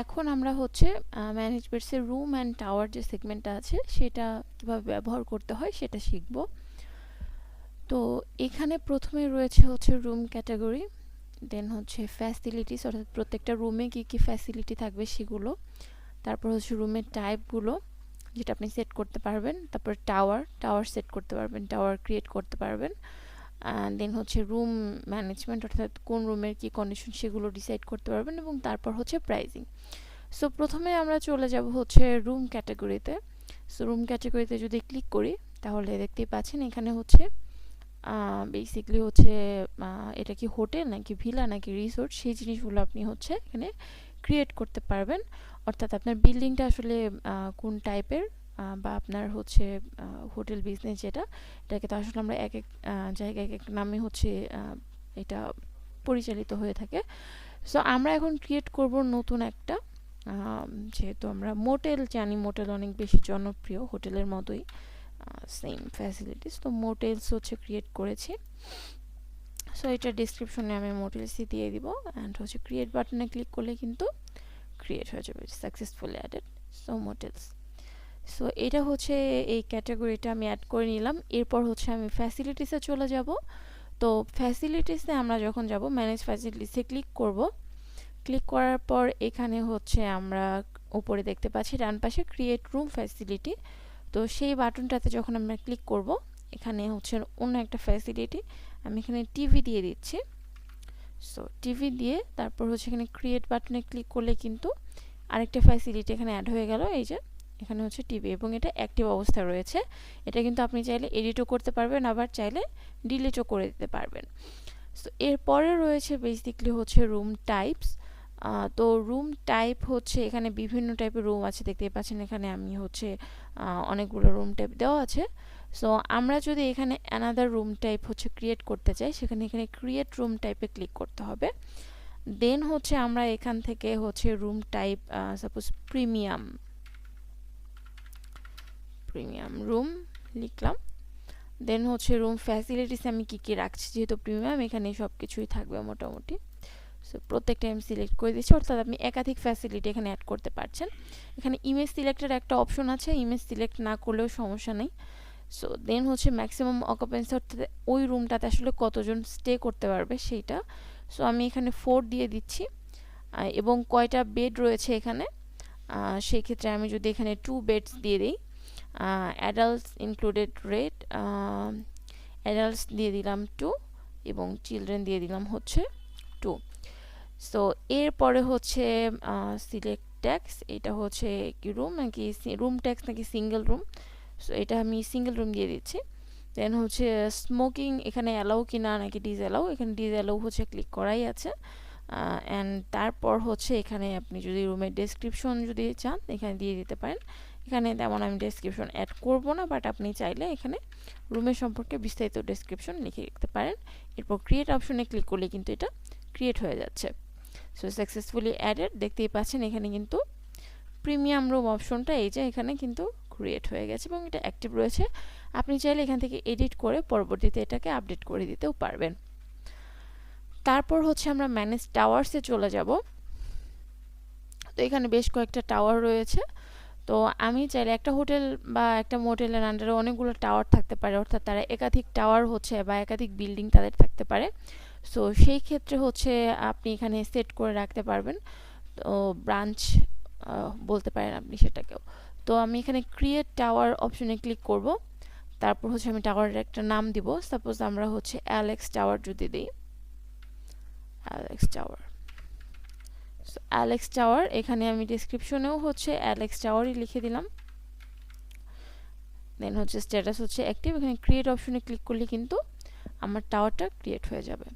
এখন আমরা হচ্ছে ম্যানেজমেন্টসের রুম অ্যান্ড টাওয়ার যে সেগমেন্টটা আছে সেটা কীভাবে ব্যবহার করতে হয় সেটা শিখব। তো এখানে প্রথমে রয়েছে হচ্ছে রুম ক্যাটাগরি, দেন হচ্ছে ফ্যাসিলিটিস, অর্থাৎ প্রত্যেকটা রুমে কী কী ফ্যাসিলিটি থাকবে সেগুলো, তারপর হচ্ছে রুমের টাইপগুলো যেটা আপনি সেট করতে পারবেন, তারপর টাওয়ার সেট করতে পারবেন, টাওয়ার ক্রিয়েট করতে পারবেন, দেন হচ্ছে রুম ম্যানেজমেন্ট, অর্থাৎ কোন রুমের কী কন্ডিশন সেগুলো ডিসাইড করতে পারবেন, এবং তারপর হচ্ছে প্রাইজিং। সো প্রথমে আমরা চলে যাব হচ্ছে রুম ক্যাটাগরিতে। সো রুম ক্যাটাগরিতে যদি ক্লিক করি তাহলে দেখতেই পাচ্ছেন এখানে হচ্ছে বেসিক্যালি হচ্ছে এটা কি হোটেল নাকি ভিলা নাকি রিসোর্ট সেই জিনিসগুলো আপনি হচ্ছে এখানে ক্রিয়েট করতে পারবেন। অর্থাৎ আপনার বিল্ডিংটা আসলে কোন টাইপের, বা আপনার হচ্ছে হোটেল বিজনেস যেটা, এটাকে তো আসলে আমরা এক এক জায়গায় এক এক নামে হচ্ছে এটা পরিচালিত হয়ে থাকে। সো আমরা এখন ক্রিয়েট করব নতুন একটা, যেহেতু আমরা মোটেল জানি, মোটেল অনেক বেশি জনপ্রিয় হোটেলের মতোই সেম ফ্যাসিলিটিস, তো মোটেলস হচ্ছে ক্রিয়েট করেছি। সো এটা ডিসক্রিপশনে আমি মোটেলসই দিয়ে দিব, অ্যান্ড হচ্ছে ক্রিয়েট বাটনে ক্লিক করলে কিন্তু ক্রিয়েট হয়ে যাবে, সাকসেসফুলি অ্যাডেড সো মোটেলস। সো এটা হচ্ছে এই ক্যাটাগরিটা আমি অ্যাড করে নিলাম। এরপর হচ্ছে আমি ফ্যাসিলিটিসে চলে যাব। তো ফ্যাসিলিটিসে আমরা যখন যাব ম্যানেজ ফ্যাসিলিটিসে ক্লিক করব। ক্লিক করার পর এখানে হচ্ছে আমরা উপরে দেখতে পাচ্ছি ডান পাশে ক্রিয়েট রুম ফ্যাসিলিটি। তো সেই বাটনটাতে যখন আমরা ক্লিক করব, এখানে হচ্ছে অন্য একটা ফ্যাসিলিটি, আমি এখানে টিভি দিয়ে দিচ্ছি। সো টিভি দিয়ে তারপর হচ্ছে এখানে ক্রিয়েট বাটনে ক্লিক করলে কিন্তু আরেকটা ফ্যাসিলিটি এখানে অ্যাড হয়ে গেল, এই যে এখানে হচ্ছে টিভি, এবং এটা অ্যাক্টিভ অবস্থায় রয়েছে। এটা কিন্তু আপনি চাইলে এডিটও করতে পারবেন, আবার চাইলে ডিলিটও করে দিতে পারবেন। সো এরপরে রয়েছে বেসিক্যালি হচ্ছে রুম টাইপস। তো রুম টাইপ হচ্ছে এখানে বিভিন্ন টাইপের রুম আছে, দেখতেই পাচ্ছেন এখানে আমি হচ্ছে অনেকগুলো রুম টাইপ দেওয়া আছে। সো আমরা যদি এখানে অ্যানাদার রুম টাইপ হচ্ছে ক্রিয়েট করতে চাই, সেখানে এখানে ক্রিয়েট রুম টাইপে ক্লিক করতে হবে। দেন হচ্ছে আমরা এখান থেকে হচ্ছে room type suppose premium room লিখলাম। দেন হচ্ছে রুম ফ্যাসিলিটিস আমি কী কী রাখছি, যেহেতু প্রিমিয়াম এখানে সব কিছুই থাকবে মোটামুটি। সো প্রত্যেকটা আমি সিলেক্ট করে দিচ্ছি, অর্থাৎ আপনি একাধিক ফ্যাসিলিটি এখানে অ্যাড করতে পারছেন। এখানে ইমেজ সিলেক্টের একটা অপশন আছে, ইমেজ সিলেক্ট না করলেও সমস্যা নেই। সো দেন হচ্ছে ম্যাক্সিমাম অকুপেন্সি, অর্থাৎ ওই রুমটাতে আসলে কতজন স্টে করতে পারবে সেইটা। সো আমি এখানে 4 দিয়ে দিচ্ছি, এবং কয়টা বেড রয়েছে এখানে, সেই ক্ষেত্রে আমি যদি এখানে 2 বেডস দিয়ে দিই, অ্যাডাল্টস ইনক্লুডেড রেট, অ্যাডাল্টস দিয়ে দিলাম 2 এবং চিলড্রেন দিয়ে দিলাম হচ্ছে 2। সো এরপরে হচ্ছে সিলেক্ট ট্যাক্স, এটা হচ্ছে কি রুম নাকি রুম ট্যাক্স নাকি সিঙ্গেল রুম। সো এটা আমি সিঙ্গেল রুম দিয়ে দিচ্ছি। দেন হচ্ছে স্মোকিং এখানে অ্যালাউ কি না নাকি ডিজ অ্যালাউ, এখানে ডিজ অ্যালাউ হচ্ছে ক্লিক করাই আছে। অ্যান্ড তারপর হচ্ছে এখানে আপনি যদি রুমের ডেসক্রিপশন যদি চান এখানে দিয়ে দিতে পারেন। এখানে তেমন আমি ডেসক্রিপশন অ্যাড করব না, বাট আপনি চাইলে এখানে রুমের সম্পর্কে বিস্তারিত ডেসক্রিপশন লিখে রাখতে পারেন। এরপর ক্রিয়েট অপশনে ক্লিক করলে কিন্তু এটা ক্রিয়েট হয়ে যাচ্ছে। সো সাকসেসফুলি অ্যাডেড, দেখতেই পাচ্ছেন এখানে কিন্তু প্রিমিয়াম রুম অপশনটা এই যে এখানে কিন্তু ক্রিয়েট হয়ে গেছে এবং এটা অ্যাক্টিভ রয়েছে। আপনি চাইলে এখান থেকে এডিট করে পরবর্তীতে এটাকে আপডেট করে দিতেও পারবেন। তারপর হচ্ছে আমরা ম্যানেজ টাওয়ার্সে চলে যাব। তো এখানে বেশ কয়েকটা টাওয়ার রয়েছে। তো আমি চাইলে একটা হোটেল বা একটা মোটেলের আন্ডারে অনেকগুলো টাওয়ার থাকতে পারে, অর্থাৎ তারা একাধিক টাওয়ার হচ্ছে বা একাধিক বিল্ডিং তাদের থাকতে পারে। সো সেই ক্ষেত্রে হচ্ছে আপনি এখানে সেট করে রাখতে পারবেন, তো ব্রাঞ্চ বলতে পারেন আপনি সেটাকেও। তো আমি এখানে ক্রিয়েট টাওয়ার অপশনে ক্লিক করব। তারপর হচ্ছে আমি টাওয়ারের একটা নাম দিব, সাপোজ আমরা হচ্ছে অ্যালেক্স টাওয়ার যদি দিই, Alex tower. So Alex tower, এখানে আমি ডিসক্রিপশনেও হচ্ছে অ্যালেক্স টাওয়ারই লিখে দিলাম। দেন হচ্ছে স্ট্যাটাস হচ্ছে অ্যাক্টিভ, এখানে ক্রিয়েট অপশনে ক্লিক করলে কিন্তু আমার টাওয়ারটা ক্রিয়েট হয়ে যাবে,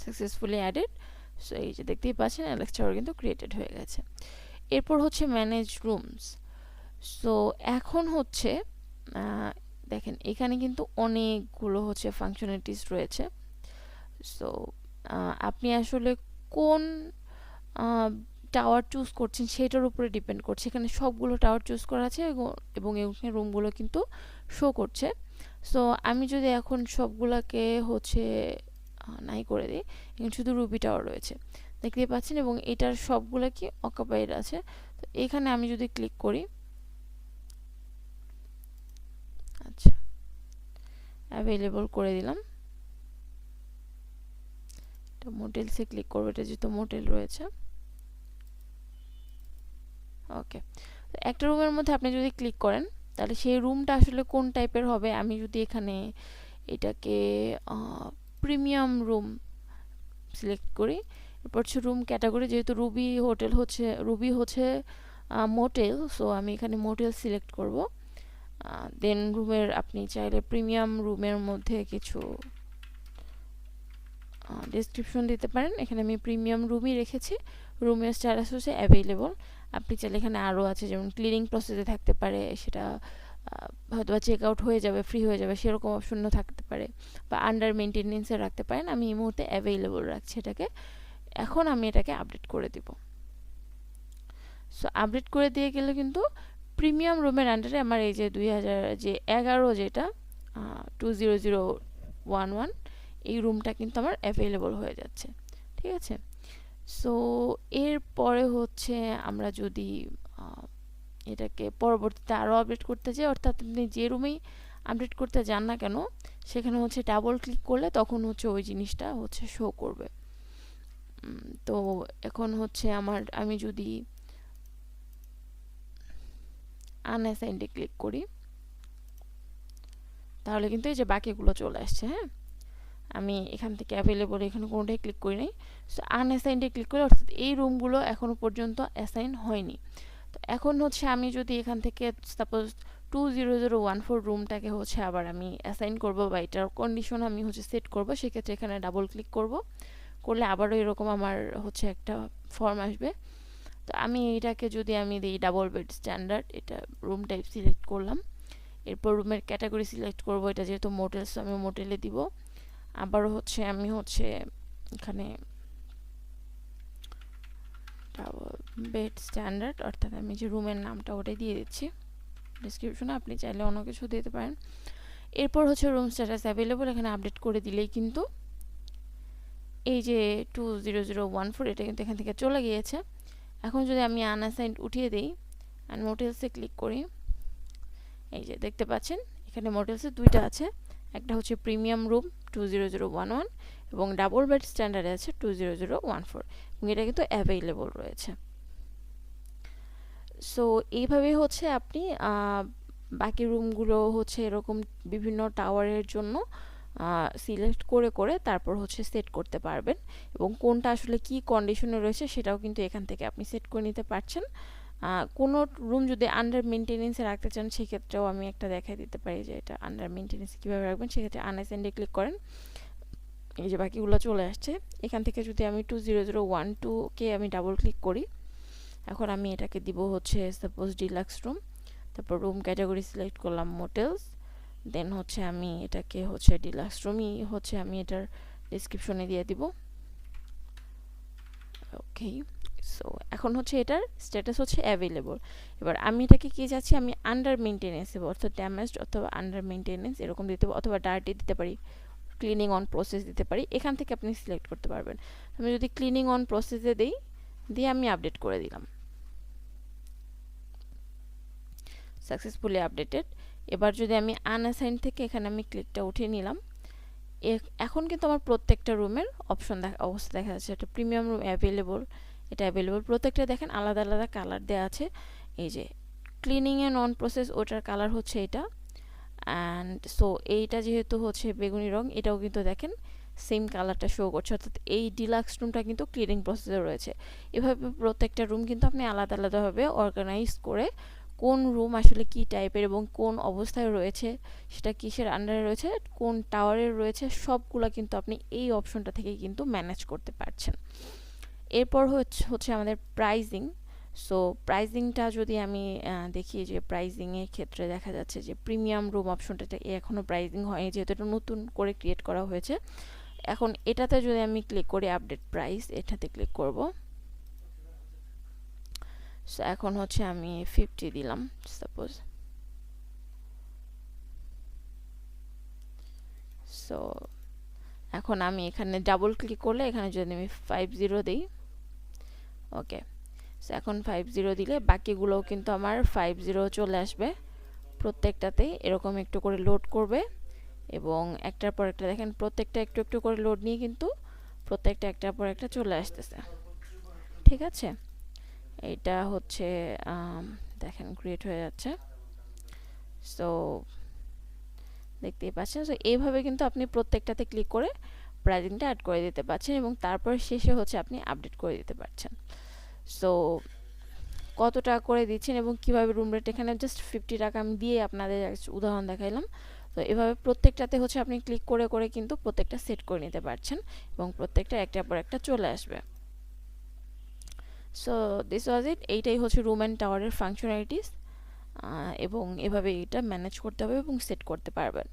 সাকসেসফুলি অ্যাডেড। সো এই যে দেখতেই পাচ্ছেন অ্যালেক্স টাওয়ার কিন্তু ক্রিয়েটেড হয়ে গেছে। এরপর হচ্ছে ম্যানেজ রুমস। সো এখন হচ্ছে দেখেন এখানে কিন্তু অনেকগুলো হচ্ছে ফাংশনালিটিস রয়েছে। সো আপনি আসলে কোন টাওয়ার চুজ করছেন সেটার উপরে ডিপেন্ড করছে। এখানে সবগুলো টাওয়ার চুজ করা আছে এবং এখানে রুমগুলো কিন্তু শো করছে। সো আমি যদি এখন সবগুলোকে হচ্ছে নাই করে দিই, এখানে শুধু রুবি টাওয়ার রয়েছে, দেখতে পাচ্ছেন, এবং এটার সবগুলো কি অকুপাইড আছে। তো এখানে আমি যদি ক্লিক করি, আচ্ছা অ্যাভেলেবল করে দিলাম। এটা মোটেলসে ক্লিক করবো, এটা যেহেতু মোটেল রয়েছে। ওকে, একটা রুমের মধ্যে আপনি যদি ক্লিক করেন তাহলে সেই রুমটা আসলে কোন টাইপের হবে, আমি যদি এখানে এটাকে প্রিমিয়াম রুম সিলেক্ট করি, এরপর হচ্ছে রুম ক্যাটাগরি, যেহেতু রুবি হচ্ছে মোটেল, সো আমি এখানে মোটেল সিলেক্ট করব। দেন রুমের আপনি চাইলে প্রিমিয়াম রুমের মধ্যে কিছু ডেসক্রিপশন দিতে পারেন। এখানে আমি প্রিমিয়াম রুমই রেখেছি। রুমের স্ট্যাটাস হচ্ছে অ্যাভেলেবল। আপনি চাইলে এখানে আরও আছে, যেমন ক্লিনিং প্রসেসে থাকতে পারে, সেটা হয়তো বা চেক আউট হয়ে যাবে, ফ্রি হয়ে যাবে, সেরকম অপশনও থাকতে পারে, বা আন্ডার মেনটেনেন্সে রাখতে পারেন। আমি এই মুহূর্তে অ্যাভেলেবল রাখছি এটাকে। এখন আমি এটাকে আপডেট করে দিব। সো আপডেট করে দিয়ে গেলে কিন্তু প্রিমিয়াম রুমের আন্ডারে আমার এই যে 2011 যেটা 20011 এই রুমটা কিন্তু আমার অ্যাভেলেবল হয়ে যাচ্ছে। ঠিক আছে, সো এরপরে হচ্ছে আমরা যদি এটাকে পরবর্তীতে আরও আপডেট করতে চাই, অর্থাৎ আপনি যে রুমেই আপডেট করতে যান না কেন সেখানে হচ্ছে ডাবল ক্লিক করলে তখন হচ্ছে ওই জিনিসটা হচ্ছে শো করবে। তো এখন হচ্ছে আমি যদি আনঅ্যাসাইন্ডে ক্লিক করি তাহলে কিন্তু এই যে বাকিগুলো চলে আসছে। হ্যাঁ, আমি এখান থেকে অ্যাভেলেবল এখানে কোনোটাই ক্লিক করি নাই। সো আনঅ্যাসাইন্ডে ক্লিক করি, অর্থাৎ এই রুমগুলো এখনও পর্যন্ত অ্যাসাইন হয়নি। তো এখন হচ্ছে আমি যদি এখান থেকে সাপোজ 20014 রুমটাকে হচ্ছে আবার আমি অ্যাসাইন করব, বা এটার কন্ডিশন আমি হচ্ছে সেট করব, সেক্ষেত্রে এখানে ডাবল ক্লিক করলে আবারও এরকম আমার হচ্ছে একটা ফর্ম আসবে। তো আমি এটাকে যদি আমি দিই ডাবল বেড স্ট্যান্ডার্ড, এটা রুম টাইপ সিলেক্ট করলাম, এরপর রুমের ক্যাটাগরি সিলেক্ট করব, এটা যেহেতু মোটেলস আমি মোটেলে দিব। আবারও হচ্ছে আমি হচ্ছে এখানে ডাবল বেড স্ট্যান্ডার্ড, অর্থাৎ আমি যে রুমের নামটা ওটাই দিয়ে দিচ্ছি ডিসক্রিপশনে, আপনি চাইলে অন্য কিছু দিতে পারেন। এরপর হচ্ছে রুম স্ট্যাটাস অ্যাভেলেবল, এখানে আপডেট করে দিলেই কিন্তু এই যে 20014 এটা কিন্তু এখান থেকে চলে গিয়েছে। এখন যদি আমি আনঅ্যাসাইন্ড উঠিয়ে দিই অ্যান্ড মোটেলসে ক্লিক করি, এই যে দেখতে পাচ্ছেন এখানে মোটেলসে দুইটা আছে, একটা হচ্ছে প্রিমিয়াম রুম 20011 এবং ডাবল বেড স্ট্যান্ডার্ডে আছে 20014, এবং এটা কিন্তু অ্যাভেলেবল রয়েছে। সো এইভাবে হচ্ছে আপনি বাকি রুমগুলো হচ্ছে এরকম বিভিন্ন টাওয়ারের জন্য সিলেক্ট করে তারপর হচ্ছে সেট করতে পারবেন, এবং কোনটা আসলে কি কন্ডিশনে রয়েছে সেটাও কিন্তু এখান থেকে আপনি সেট করে নিতে পারছেন। কোনো রুম যদি আন্ডার মেনটেনেন্সে রাখতে চান সেক্ষেত্রেও আমি একটা দেখাই দিতে পারি যে এটা আন্ডার মেনটেনেন্সে কীভাবে রাখবেন। সেক্ষেত্রে আনঅ্যাসাইন্ডে ক্লিক করেন, এই যে বাকিগুলো চলে আসছে। এখান থেকে যদি আমি 20012কে আমি ডাবল ক্লিক করি, এখন আমি এটাকে দিব হচ্ছে সাপোজ ডিলাক্স রুম, তারপর রুম ক্যাটাগরি সিলেক্ট করলাম মোটেলস, দেন হচ্ছে আমি এটাকে হচ্ছে ডিলাক্স রুমই হচ্ছে আমি এটার ডিসক্রিপশনে দিয়ে দিব। ওকে, সো এখন হচ্ছে এটার স্ট্যাটাস হচ্ছে অ্যাভেলেবল। এবার আমি এটাকে কি চাচ্ছি, আমি আন্ডার মেনটেনেন্স দেবো, অর্থাৎ ড্যামেজড অথবা আন্ডার মেনটেনেন্স এরকম দিতে পারি, অথবা ডার্টি দিতে পারি, ক্লিনিং অন প্রসেস দিতে পারি। এখান থেকে আপনি সিলেক্ট করতে পারবেন। আমি যদি ক্লিনিং অন প্রসেসে দিয়ে আমি আপডেট করে দিলাম, সাকসেসফুলি আপডেটেড। এবার যদি আমি আনঅ্যাসাইন থেকে এখানে আমি ক্লিকটা উঠিয়ে নিলাম, এখন কিন্তু আমার প্রত্যেকটা রুমের অবস্থা দেখা যাচ্ছে। এটা প্রিমিয়াম রুম অ্যাভেলেবল, এটা অ্যাভেলেবল, প্রত্যেকটা দেখেন আলাদা আলাদা কালার দেওয়া আছে। এই যে ক্লিনিং এ নন প্রসেস ওটার কালার হচ্ছে এটা, অ্যান্ড সো এইটা যেহেতু হচ্ছে বেগুনি রং, এটাও কিন্তু দেখেন সেম কালারটা শো করছে, অর্থাৎ এই ডিলাক্স রুমটা কিন্তু ক্লিনিং প্রসেসে রয়েছে। এভাবে প্রত্যেকটা রুম কিন্তু আপনি আলাদা আলাদাভাবে অর্গানাইজ করে কোন রুম আসলে কি টাইপের এবং কোন অবস্থায় রয়েছে, সেটা কিসের আন্ডারে রয়েছে, কোন টাওয়ারে রয়েছে, সবগুলো কিন্তু আপনি এই অপশনটা থেকে কিন্তু ম্যানেজ করতে পারছেন। এরপর হচ্ছে আমাদের প্রাইজিং। সো প্রাইজিংটা যদি আমি দেখি, যে প্রাইজিংয়ের ক্ষেত্রে দেখা যাচ্ছে যে প্রিমিয়াম রুম অপশনটাতে এখনও প্রাইজিং হয়নি, যেহেতু এটা নতুন করে ক্রিয়েট করা হয়েছে। এখন এটাতে যদি আমি ক্লিক করি আপডেট প্রাইস, এটাতে ক্লিক করব। সো এখন হচ্ছে আমি 50 দিলাম সাপোজ। সো এখন আমি এখানে ডাবল ক্লিক করলে এখানে যদি আমি 50 দিই, ওকে, সো এখন 50 দিলে বাকিগুলোও কিন্তু আমার 50 চলে আসবে প্রত্যেকটাতেই। এরকম একটু করে লোড করবে এবং একটার পর একটা দেখেন প্রত্যেকটা একটু একটু করে লোড নিয়ে কিন্তু প্রত্যেকটা একটার পর একটা চলে আসতেছে। ঠিক আছে, এইটা হচ্ছে দেখেন ক্রিয়েট হয়ে যাচ্ছে। সো দেখতেই পাচ্ছেন। সো এইভাবে কিন্তু আপনি প্রত্যেকটাতে ক্লিক করে প্রাইজিংটা অ্যাড করে দিতে পারছেন এবং তারপর শেষে হচ্ছে আপনি আপডেট করে দিতে পারছেন। সো কত টাকা করে দিচ্ছেন এবং কিভাবে রুম রেট, এখানে জাস্ট 50 টাকা আমি দিয়ে আপনাদের উদাহরণ দেখাইলাম। তো এভাবে প্রত্যেকটাতে হচ্ছে আপনি ক্লিক করে করে কিন্তু প্রত্যেকটা সেট করে নিতে পারছেন এবং প্রত্যেকটা একটার পর একটা চলে আসবে। সো দিস ওয়াজ ইট। এইটাই হচ্ছে রুম অ্যান্ড টাওয়ারের ফাংশনালিটিস এবং এভাবে এটা ম্যানেজ করতে হবে এবং সেট করতে পারবেন।